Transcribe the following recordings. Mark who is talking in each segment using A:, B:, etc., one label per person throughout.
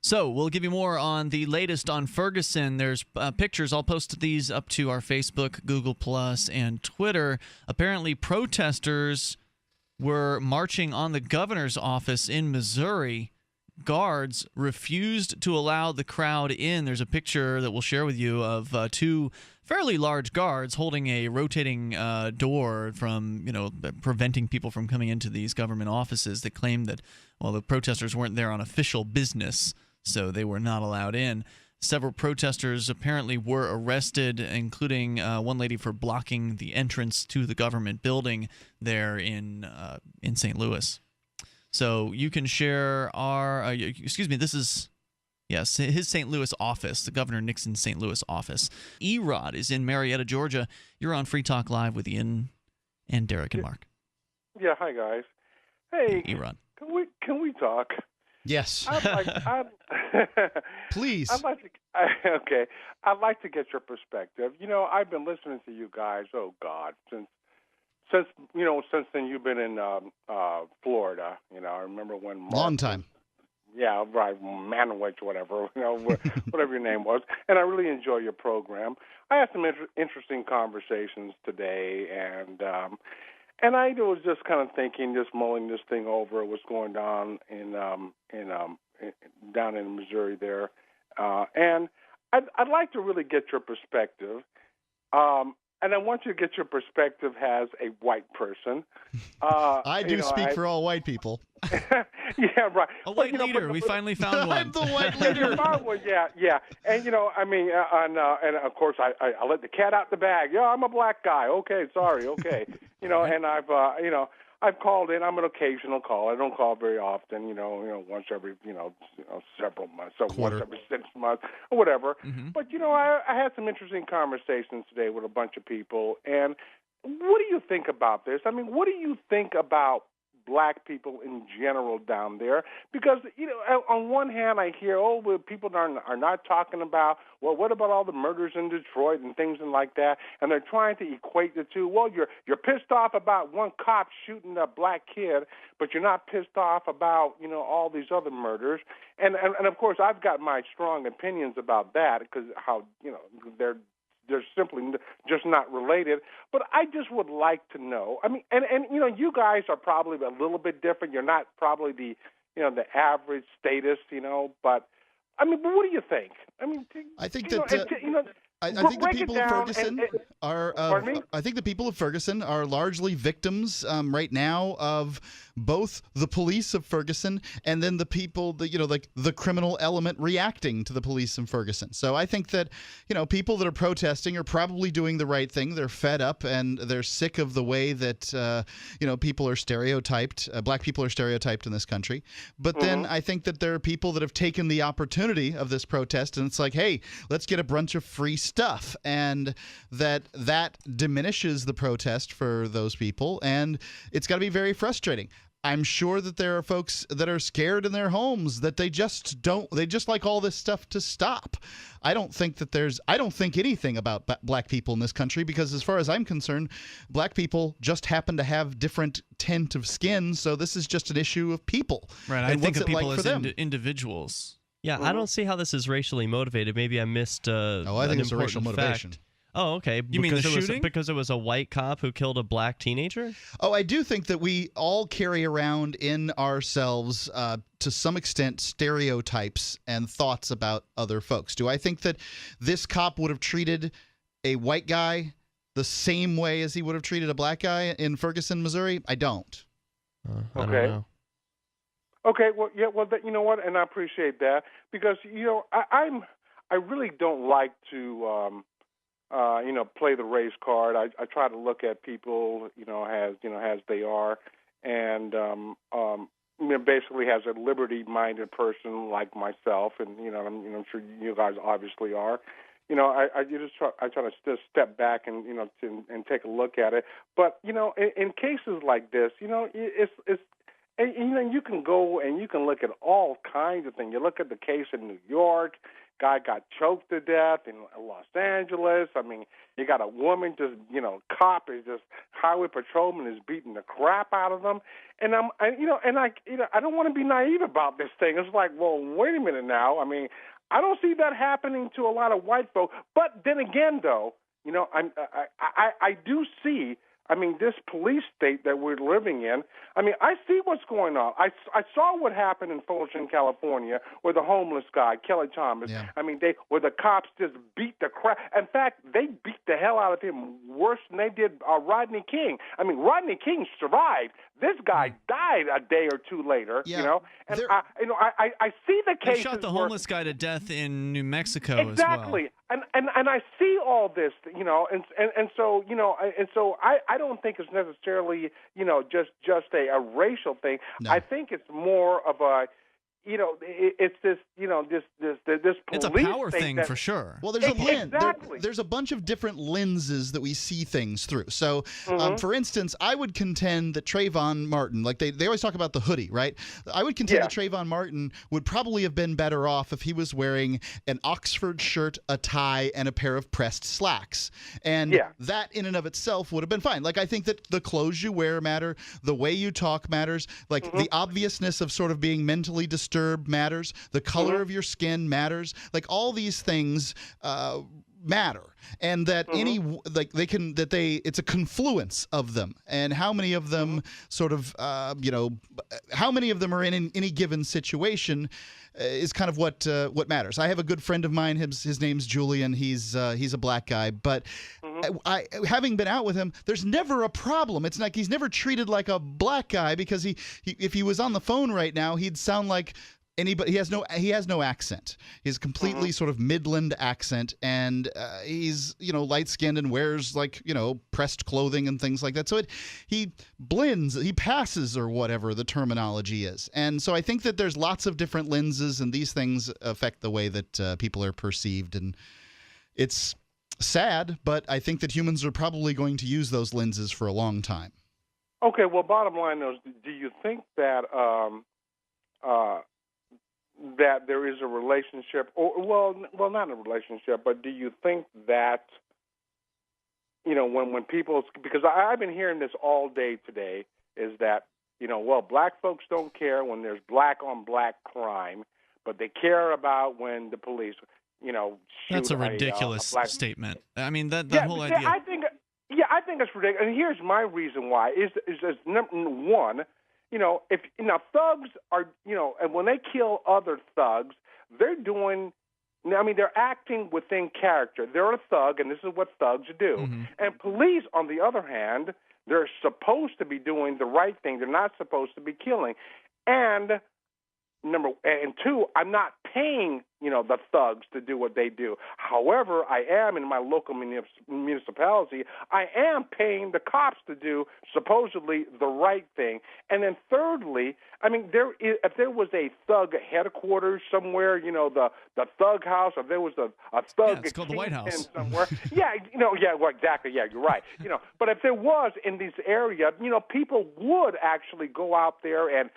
A: So we'll give you more on the latest on Ferguson. There's pictures. I'll post these up to our Facebook, Google Plus, and Twitter. Apparently, protesters were marching on the governor's office in Missouri. Guards refused to allow the crowd in. There's a picture that we'll share with you of two fairly large guards holding a rotating door from, preventing people from coming into these government offices that claim that, well, the protesters weren't there on official business, so they were not allowed in. Several protesters apparently were arrested, including one lady for blocking the entrance to the government building there in St. Louis. So you can share our this is, yes, his St. Louis office, the Governor Nixon's St. Louis office. Erod is in Marietta, Georgia. You're on Free Talk Live with Ian and Derrick and Mark.
B: Yeah, hi guys. Hey,
A: Erod.
B: Can we talk?
C: Yes. Please.
B: I'd like to get your perspective. I've been listening to you guys. Oh God, since then you've been in Florida. I remember when Mark,
C: long time.
B: Yeah, right, Manowich, whatever, whatever your name was. And I really enjoy your program. I had some interesting conversations today, and I was just kind of thinking, just mulling this thing over, what's going on down in Missouri there, and I'd like to really get your perspective. And I want you to get your perspective as a white person.
C: I do speak for all white people.
B: Yeah, right.
A: A white leader. We finally found one.
C: I'm the white leader.
B: Yeah. And, and of course, I let the cat out the bag. Yeah, I'm a black guy. Okay, sorry. Okay. And I've called in. I'm an occasional call. I don't call very often, once every, several months, so
C: Quarter.
B: once every 6 months or whatever.
A: Mm-hmm.
B: But, I had some interesting conversations today with a bunch of people. And what do you think about this? I mean, what do you think about black people in general down there? Because, on one hand, I hear, well, people are not talking about, well, what about all the murders in Detroit and things like that? And they're trying to equate the two. Well, you're pissed off about one cop shooting a black kid, but you're not pissed off about, all these other murders. And of course, I've got my strong opinions about that because how, they're simply just not related. But I just would like to know. I mean, and you guys are probably a little bit different. You're not probably the average statist, but I mean, but what do you think? I mean,
C: I think that I think the people of Ferguson are. I think the people of Ferguson are largely victims right now of both the police of Ferguson and then the people, the criminal element reacting to the police in Ferguson. So I think that people that are protesting are probably doing the right thing. They're fed up and they're sick of the way that people are stereotyped. Black people are stereotyped in this country. But then I think that there are people that have taken the opportunity of this protest and it's like, hey, let's get a bunch of free stuff, and that diminishes the protest for those people, and it's got to be very frustrating. I'm sure that there are folks that are scared in their homes that they just like all this stuff to stop. I don't think anything about black people in this country, because as far as I'm concerned, black people just happen to have different tint of skin, so this is just an issue of people.
A: Right, I think of people as individuals.
D: Yeah, I don't see how this is racially motivated. Maybe I missed
C: I think it's a racial motivation.
D: Oh, okay.
A: You mean the shooting?
D: Because it was a white cop who killed a black teenager?
C: Oh, I do think that we all carry around in ourselves, to some extent, stereotypes and thoughts about other folks. Do I think that this cop would have treated a white guy the same way as he would have treated a black guy in Ferguson, Missouri? I don't.
D: I don't know.
B: Okay, well, yeah, well, you know what, and I appreciate that because I really don't like to play the race card. I try to look at people as they are, and basically as a liberty-minded person like myself, and I'm sure you guys obviously are. I try to just step back and and take a look at it. But in cases like this, And you can go and you can look at all kinds of things. You look at the case in New York. Guy got choked to death in Los Angeles. I mean, you got a woman cop is just highway patrolman is beating the crap out of them. And I don't want to be naive about this thing. It's like, well, wait a minute now. I mean, I don't see that happening to a lot of white folk. But then again, though, I do see. I mean, this police state that we're living in, I mean, I see what's going on. I saw what happened in Fulton, California, with the homeless guy, Kelly Thomas.
C: Yeah.
B: I mean, where the cops just beat the crap. In fact, they beat the hell out of him worse than they did Rodney King. I mean, Rodney King survived. This guy died a day or two later, And I see the cases.
A: They shot the homeless guy to death in New Mexico
B: exactly.
A: as well.
B: And I see all this, and so I don't think it's necessarily, just a racial thing. No. I think it's more of a, it's this, this police
A: it's a power thing
B: for
A: sure.
C: Well, there's a lens.
B: Exactly.
C: There's a bunch of different lenses that we see things through. So, for instance, I would contend that Trayvon Martin, like they always talk about the hoodie, right? I would contend that Trayvon Martin would probably have been better off if he was wearing an Oxford shirt, a tie, and a pair of pressed slacks. And that in and of itself would have been fine. Like, I think that the clothes you wear matter, the way you talk matters, like the obviousnness of sort of being mentally disturbed matters, the color of your skin matters, like all these things matter, and that it's a confluence of them, and how many of them sort of how many of them are in any given situation is kind of what matters. I have a good friend of mine. His name's Julian. He's a black guy, but I having been out with him, there's never a problem. It's like he's never treated like a black guy, because he if he was on the phone right now, he'd sound like anybody. He has no accent. He's completely sort of Midland accent, and he's light skinned and wears pressed clothing and things like that. So he blends, he passes, or whatever the terminology is. And so I think that there's lots of different lenses, and these things affect the way that people are perceived, and it's sad, but I think that humans are probably going to use those lenses for a long time.
B: Okay, well, bottom line is, do you think that that there is a relationship, or not a relationship, but do you think that when people, because I've been hearing this all day today, is that black folks don't care when there's black on black crime, but they care about when the police
A: that's a ridiculous statement. I mean, that whole idea.
B: I think it's ridiculous. And here's my reason why: is number one, if thugs are, and when they kill other thugs, they're acting within character. They're a thug, and this is what thugs do. Mm-hmm. And police, on the other hand, they're supposed to be doing the right thing. They're not supposed to be killing. And two, I'm not paying, the thugs to do what they do. However, I am in my local municipality, I am paying the cops to do supposedly the right thing. And then thirdly, if there was a thug headquarters somewhere, the thug house, or there was a thug
A: it's called the White House
B: somewhere. Exactly. Yeah, you're right. But if there was in this area, people would actually go out there and,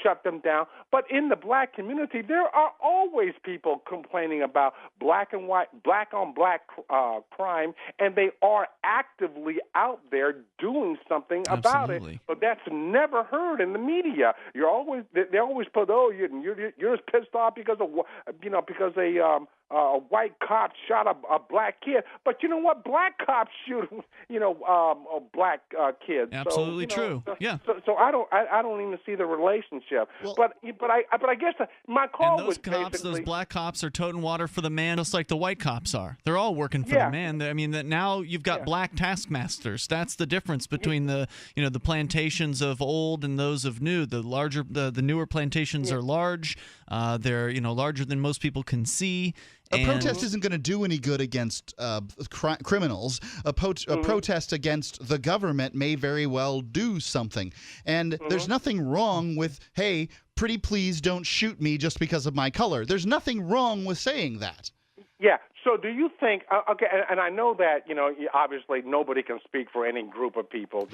B: shut them down. But in the black community, there are always people complaining about black on black crime, and they are actively out there doing something about it. But that's never heard in the media. They always put, you're just pissed off because a white cop shot a black kid. But you know what? Black cops shoot black kids.
A: Absolutely true.
B: So I don't even see the relationship. Well, but I guess my call
A: and
B: was
A: those black cops are toting water for the man, just like the white cops are. They're all working for the man. I mean, that now you've got black taskmasters. That's the difference between the plantations of old and those of new. The newer plantations are large. They're larger than most people can see.
C: A protest isn't going to do any good against criminals. A protest against the government may very well do something. And there's nothing wrong with, hey, pretty please don't shoot me just because of my color. There's nothing wrong with saying that.
B: Yeah. So do you think, okay, and I know that, obviously nobody can speak for any group of people,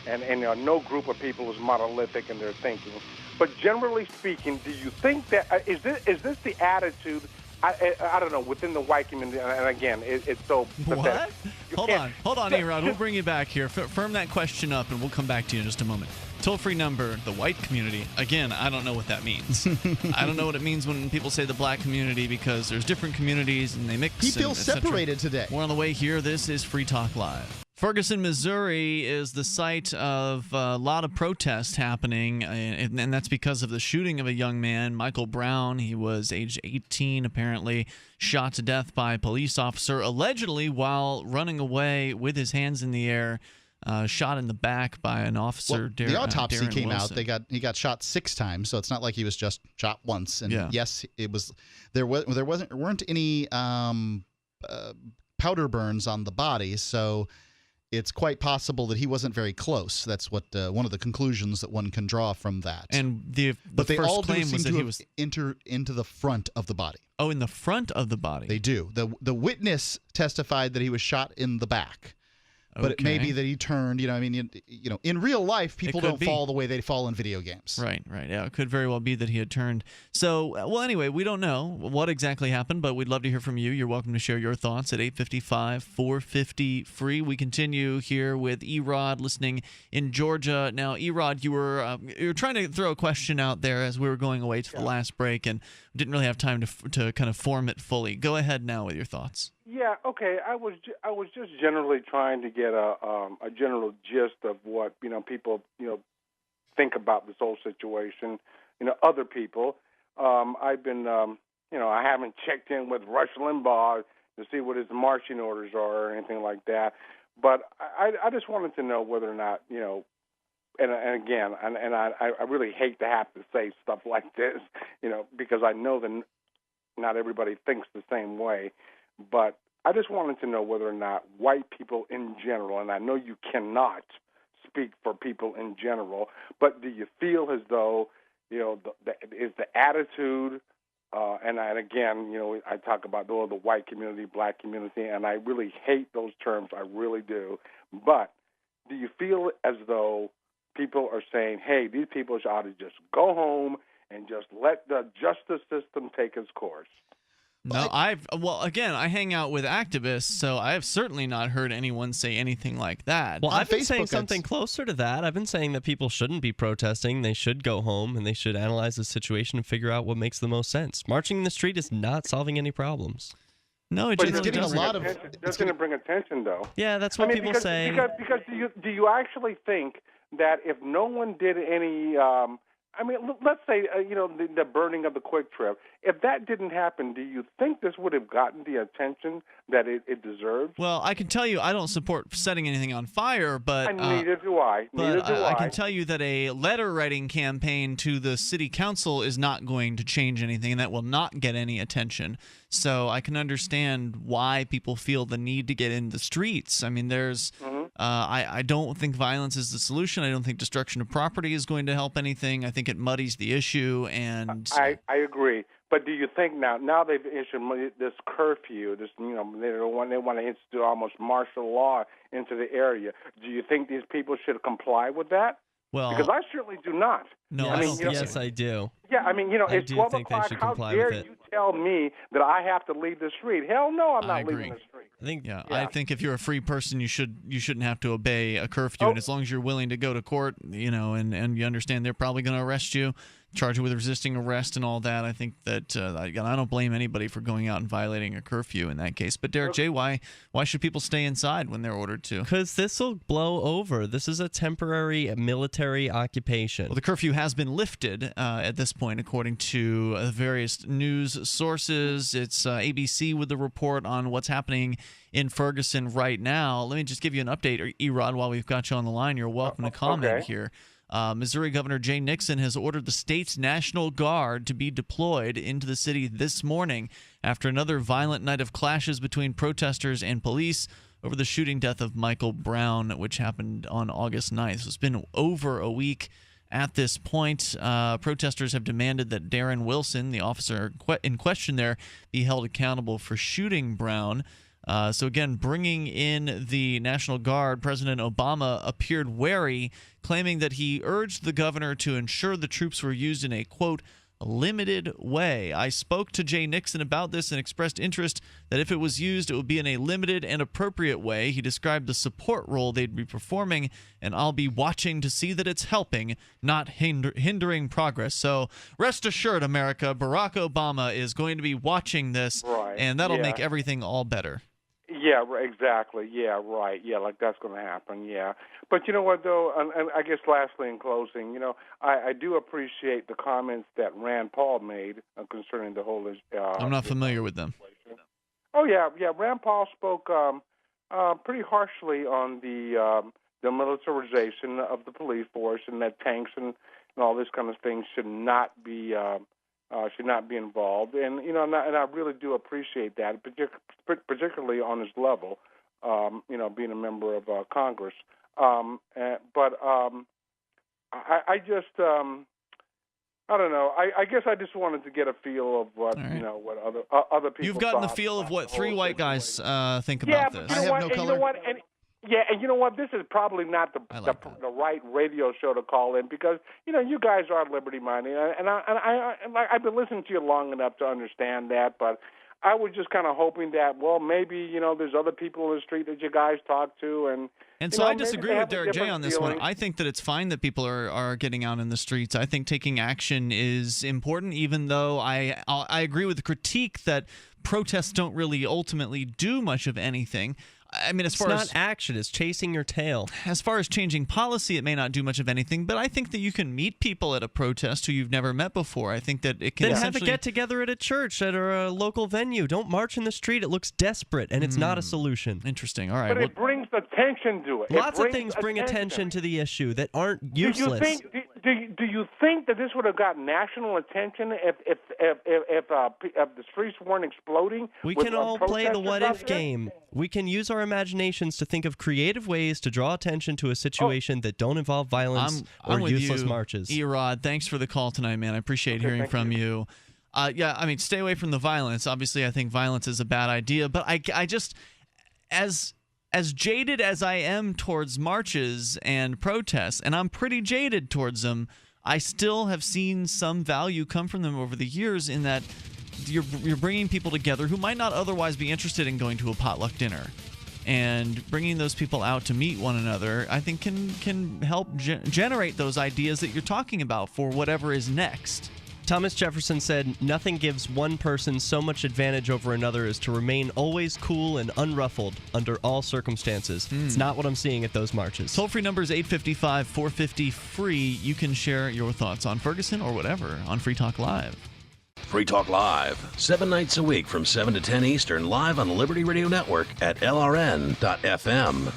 B: and no group of people is monolithic in their thinking. But generally speaking, do you think that, is this the attitude, I don't know, within the white community, and again, it's so pathetic.
A: What? Hold on, Erod. We'll bring you back here. Firm that question up, and we'll come back to you in just a moment. Toll-free number, the white community. Again, I don't know what that means. I don't know what it means when people say the black community, because there's different communities and they mix.
C: He feels separated today.
A: More on the way here. This is Free Talk Live. Ferguson, Missouri is the site of a lot of protests happening, and that's because of the shooting of a young man, Michael Brown. He was age 18, apparently, shot to death by a police officer, allegedly while running away with his hands in the air. Shot in the back by an officer.
C: Well, the autopsy
A: Darren
C: came
A: Wilson.
C: out. He got shot 6 times, so it's not like he was just shot once. And yes, it was weren't any powder burns on the body, so it's quite possible that he wasn't very close. That's what one of the conclusions that one can draw from that.
A: And
C: but they
A: first
C: all do
A: claim
C: seem
A: was that
C: to
A: he
C: have
A: was
C: enter into the front of the body.
A: Oh, in the front of the body.
C: They do. The witness testified that he was shot in the back. But it may be that he turned, in real life, people don't fall the way they fall in video games.
A: Right. Yeah, it could very well be that he had turned. So, well, anyway, we don't know what exactly happened, but we'd love to hear from you. You're welcome to share your thoughts at 855-450-FREE. We continue here with Erod listening in Georgia. Now, Erod, you were trying to throw a question out there as we were going away to the last break, and didn't really have time to kind of form it fully. Go ahead now with your thoughts.
B: Yeah, okay. I was just generally trying to get a general gist of what people think about this whole situation. Other people. I've been I haven't checked in with Rush Limbaugh to see what his marching orders are or anything like that. But I just wanted to know whether or not and again, I really hate to have to say stuff like this, because I know that not everybody thinks the same way. But I just wanted to know whether or not white people in general, and I know you cannot speak for people in general, but do you feel as though, is the attitude, and again, I talk about the white community, black community, and I really hate those terms, I really do, but do you feel as though people are saying, hey, these people ought to just go home and just let the justice system take its course?
A: No, I hang out with activists, so I have certainly not heard anyone say anything like that.
D: Well, I've been saying something closer to that. I've been saying that people shouldn't be protesting. They should go home, and they should analyze the situation and figure out what makes the most sense. Marching in the street is not solving any problems.
A: No,
B: but
A: it's
B: getting a lot of. It's going to bring attention, though.
D: Yeah, that's what people say.
B: Because do you actually think that if no one did any let's say, the burning of the Quick Trip, if that didn't happen, do you think this would have gotten the attention that it deserved?
A: Well, I can tell you I don't support setting anything on fire, but...
B: neither do I.
A: I can tell you that a letter-writing campaign to the city council is not going to change anything, and that will not get any attention. So I can understand why people feel the need to get in the streets. I mean, there's... I don't think violence is the solution. I don't think destruction of property is going to help anything. I think it muddies the issue, and
B: I agree. But do you think now they've issued this curfew? They want to institute almost martial law into the area. Do you think these people should comply with that?
A: Well,
B: because I certainly do not.
A: No,
D: yes, I do.
B: Yeah, it's 12 o'clock. How dare you tell me that I have to leave the street? Hell no, I'm not leaving the street.
A: I think if you're a free person, you shouldn't have to obey a curfew, and as long as you're willing to go to court, and you understand they're probably going to arrest you, charge you with resisting arrest and all that. I think that I don't blame anybody for going out and violating a curfew in that case. But Derrick J, why should people stay inside when they're ordered to?
D: Because this will blow over. This is a temporary military occupation.
A: Well, the curfew has been lifted at this point, according to various news sources. It's ABC with the report on what's happening in Ferguson right now. Let me just give you an update, Erod, while we've got you on the line. You're welcome to comment here. Missouri Governor Jay Nixon has ordered the state's National Guard to be deployed into the city this morning after another violent night of clashes between protesters and police over the shooting death of Michael Brown, which happened on August 9th. So it's been over a week at this point. Protesters have demanded that Darren Wilson, the officer in question there, be held accountable for shooting Brown. So again, bringing in the National Guard, President Obama appeared wary, claiming that he urged the governor to ensure the troops were used in a, quote, limited way. I spoke to Jay Nixon about this and expressed interest that if it was used, it would be in a limited and appropriate way. He described the support role they'd be performing, and I'll be watching to see that it's helping, not hindering progress. So rest assured, America, Barack Obama is going to be watching this, and that'll make everything all better.
B: Yeah, exactly. Yeah, right. Yeah, like that's going to happen. Yeah. But you know what, though, and I guess lastly in closing, you know, I do appreciate the comments that Rand Paul made concerning the whole
A: I'm not familiar with them.
B: Oh, yeah. Yeah, Rand Paul spoke pretty harshly on the militarization of the police force, and that tanks and all this kind of thing should not be involved, and you know, and I really do appreciate that, particularly on this level, you know, being a member of Congress. But I just, I don't know. I guess I just wanted to get a feel of what you know, what other people.
A: You've gotten the feel of what three white guys think about this.
B: Yeah, I have no color. You know what? And you know what? This is probably not the right radio show to call in, because you know, you guys are liberty-minded, and I've been listening to you long enough to understand that. But I was just kind of hoping that, well, maybe, you know, there's other people in the street that you guys talk to, and
A: so I disagree with Derrick J on this one. I think that it's fine that people are getting out in the streets. I think taking action is important, even though I agree with the critique that protests don't really ultimately do much of anything. I mean,
D: it's not action, it's chasing your tail.
A: As far as changing policy, it may not do much of anything, but I think that you can meet people at a protest who you've never met before. I think that it can
D: Then have a get-together at a church, at a local venue. Don't march in the street. It looks desperate, and it's not a solution.
A: Interesting. All right.
B: But it brings attention to it.
D: Lots of things bring attention to the issue that aren't useless.
B: Do you think that this would have got national attention if the streets weren't exploding?
D: We can all play the what-if game. We can use our imaginations to think of creative ways to draw attention to a situation that don't involve violence or useless marches.
A: Erod, thanks for the call tonight, man. I appreciate hearing from you. Yeah, I mean, stay away from the violence. Obviously, I think violence is a bad idea, but I just, as jaded as I am towards marches and protests, and I'm pretty jaded towards them, I still have seen some value come from them over the years, in that you're bringing people together who might not otherwise be interested in going to a potluck dinner, and bringing those people out to meet one another, I think can help generate those ideas that you're talking about for whatever is next.
D: Thomas Jefferson said, "Nothing gives one person so much advantage over another as to remain always cool and unruffled under all circumstances." It's not what I'm seeing at those marches.
A: Toll-free number is 855-450-FREE. You can share your thoughts on Ferguson or whatever on Free Talk Live.
E: Free Talk Live, 7 nights a week from 7 to 10 Eastern, live on the Liberty Radio Network at LRN.FM.